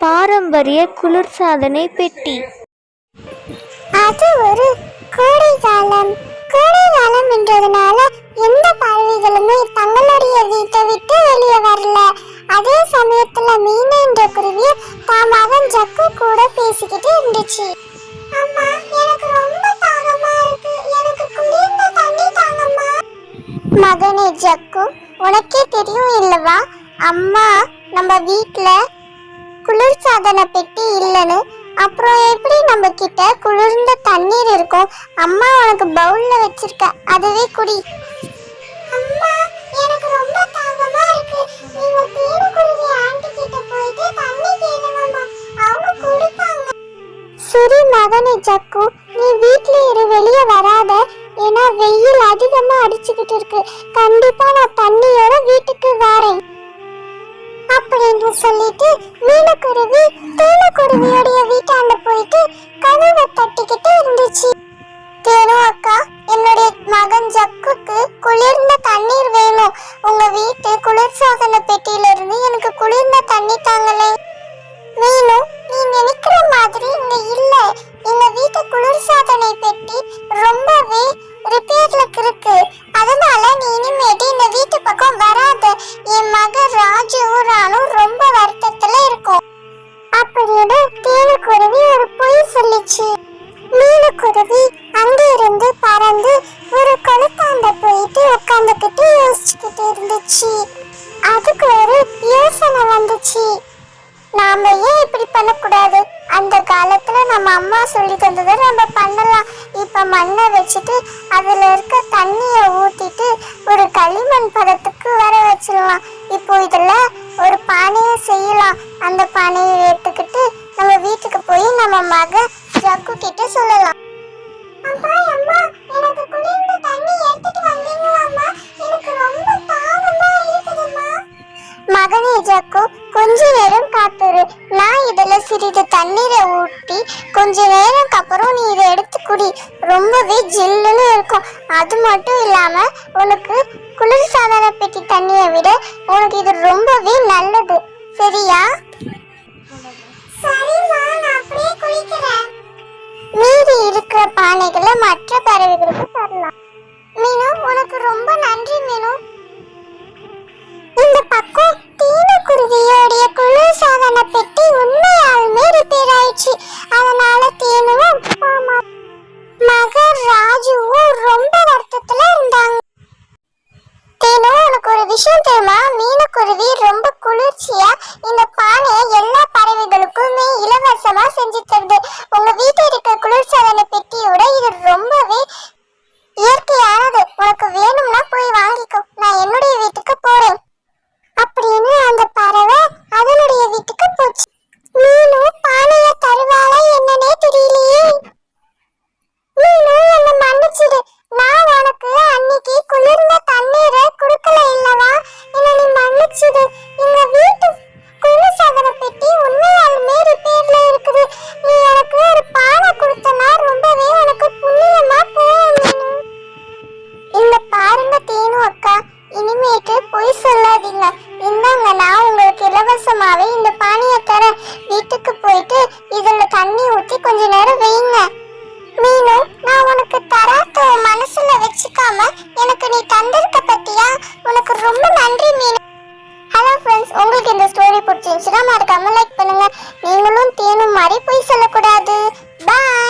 பாரம்பரிய குளிர்சாதனை பெட்டி. அது ஒரு கோடைக்காலம். கோடைக்காலம் என்றதுனால எந்த பறவைகளுமே தங்களுடைய வீட்டை விட்டு வெளியே வரல. அதே சமயத்துல மீனா என்ற குருவி தான் மகன் ஜக்கு கூட பேசிக்கிட்டு இருந்துச்சு. அம்மா, எனக்கு ரொம்ப தாகமா இருக்கு, எனக்கு குளிர்ந்த தண்ணி தாங்கம்மா. மகனே ஜக்கு, உனக்கே தெரியும் இல்லவா, அம்மா நம்ம வீட்ல குளிர்சாதன பெட்டி இல்லைன்னு. அப்புறம் எப்படி நம்ம கிட்ட குளிர்ந்த தண்ணீர் இருக்கும்? அம்மா உனக்கு பவுல்ல வச்சிருக்க, அதுவே குடி. அம்மா, எனக்கு ரொம்ப தாகமா இருக்கு, நீங்க தேனுக்குருவி ஆண்டி கிட்ட போயிட்டு தண்ணி கேளுங்கம்மா, அவங்க கொடுப்பாங்க. சரி மகனே ஜக்கு, நீ வீட்ல இரு, வெளியே வராத. ஏன்னா வெயில் அதிகமா அடிச்சுக்கிட்டு இருக்கு. கண்டிப்பா நான் தண்ணியோட வீட்டுக்கு வரேன் அப்படின்னு சொல்லிட்டு மீனுக்குருவி தேனுக்குருவியோடைய வீட்டாண்ட போயிட்டு கதவை தட்டிக்கிட்டு இருந்துச்சு. தேனு அக்கா, என்னுடைய மகன் ஜக்குக்கு குளிர்ந்த தண்ணீர் வேணும். உங்க வீட்டு குளிர்சாதன பெட்டியில இருந்து எனக்கு குளிர்ந்த தண்ணி தாங்களே. மீனு, நீ நினைக்கிற மாதிரி இங்க இல்ல. எங்க வீட்டு குளிர்சாதனை பெட்டி ரொம்பவே ரிப்பேர்ல இருக்கு. அதனால நீ இனிமேட்டு இந்த வீட்டு பக்கம் வராத. என் மகன் ராஜுவும் ராணும் ரொம்ப வருத்தத்துல இருக்கும் அப்படின்னு தேனுக்குருவி ஒரு பொய் சொல்லிச்சு. மீனுக்குருவி அங்க இருந்து பறந்து ஒரு கொளுத்தாண்ட போயிட்டு உட்காந்துக்கிட்டு யோசிச்சுக்கிட்டு இருந்துச்சு. அதுக்கு ஒரு யோசனை வந்துச்சு. நாம ஏன் இப்படி பண்ணக்கூடாது? அந்த காலத்துல நம்ம அம்மா சொல்லி தந்ததை நம்ம பண்ணலாம். இப்ப மண்ணை வச்சுட்டு அதுல இருக்க தண்ணிய ஊத்திட்டு ஒரு களிமண் பதத்துக்கு வர வச்சிடலாம். இப்போ இதுல ஒரு பானையை செய்யலாம். அந்த பானையை எடுத்துக்கிட்டு நம்ம வீட்டுக்கு போய் நம்ம மக ஜக்கு கிட்ட சொல்லலாம். அம்மா, அம்மா, எனக்கு குளிர்ந்த தண்ணி எடுத்துட்டு வந்தீங்களாம்மா? எனக்கு ரொம்ப தாகமா இருக்குதும்மா. மகனே ஜக்கு, கொஞ்ச நேரம் காத்துரு. நான் இதுல சிறிது தண்ணீரை ஊற்றி கொஞ்ச நேரம் அப்புறம் நீ இதை எடுத்து குடி. ரொம்பவே ஜில்லுன்னு இருக்கும். அது மட்டும் இல்லாம உனக்கு குளிர்சாதன பெட்டி தண்ணியை விட உனக்கு இது ரொம்பவே நல்லது. சரியா? சரிம்மா, நான் அப்படியே குளிக்கிறேன். மீறி இருக்கிற பானைகளை மற்ற பறவைகளுக்கு தரலாம். மீனு, உனக்கு ரொம்ப நன்றி மீனு. இந்த பக்கம் தேனுக்குருவியோடைய குளிர்சாதன பெட்டி உண்மையாலுமே ரிப்பேர் ஆயிடுச்சு. அதனால தேனுவும் மகன் ராஜுவும் ரொம்ப வருத்தத்துல இருந்தாங்க. தேனு, உனக்கு ஒரு விஷயம் தெரியுமா? மீனுக்குருவி ரொம்ப குளிர்ச்சியா இந்த பானையை எல்லா பறவைகளுக்குமே இலவசமா செஞ்சு தருது. உங்க வீட்டில் இருக்க குளிர்சாதன பெட்டியோட இது ரொம்பவே இயற்கையானது. உனக்கு வேணும்னா போய் வாங்கிக்கோ, நான் என்னுடைய வீட்டுக்கு போறேன் அப்படின்னு அந்த பறவை அதனுடைய வீட்டுக்கு போச்சு. மீனு பானைய தருவாளா என்னன்னே தெரியலையே. மீனு, என்ன மன்னிச்சிடு. நான் உனக்கு அன்னைக்கு குளிர்ந்த தண்ணீரை குடுக்கல இல்லவா? என்ன நீ மன்னிச்சிடு. எங்க வீட்டு குளிர்சாதன பெட்டி உண்மையாலுமே ரிப்பேர்ல இருக்குது. நீ எனக்கு ஒரு பானை கொடுத்தனா ரொம்பவே உனக்கு புண்ணியமா போகும். இந்த பாருங்க தேனு அக்கா, இனிமேட்டு பொய் சொல்லாதீங்க. இந்தாங்க, நான் உங்களுக்கு இலவசமாவே இந்த பானையை தரேன். வீட்டுக்கு போயிட்டு இதுல தண்ணி ஊத்தி கொஞ்ச நேரம் வைங்க. மீனு, நான் உனக்கு தராத மனசுல வச்சுக்காம எனக்கு நீ தந்திருக்க பத்தியா, உனக்கு ரொம்ப நன்றி மீனு. ஹலோ ஃப்ரெண்ட்ஸ், உங்களுக்கு இந்த ஸ்டோரி பிடிச்சிருந்துச்சுன்னா மறக்காம லைக்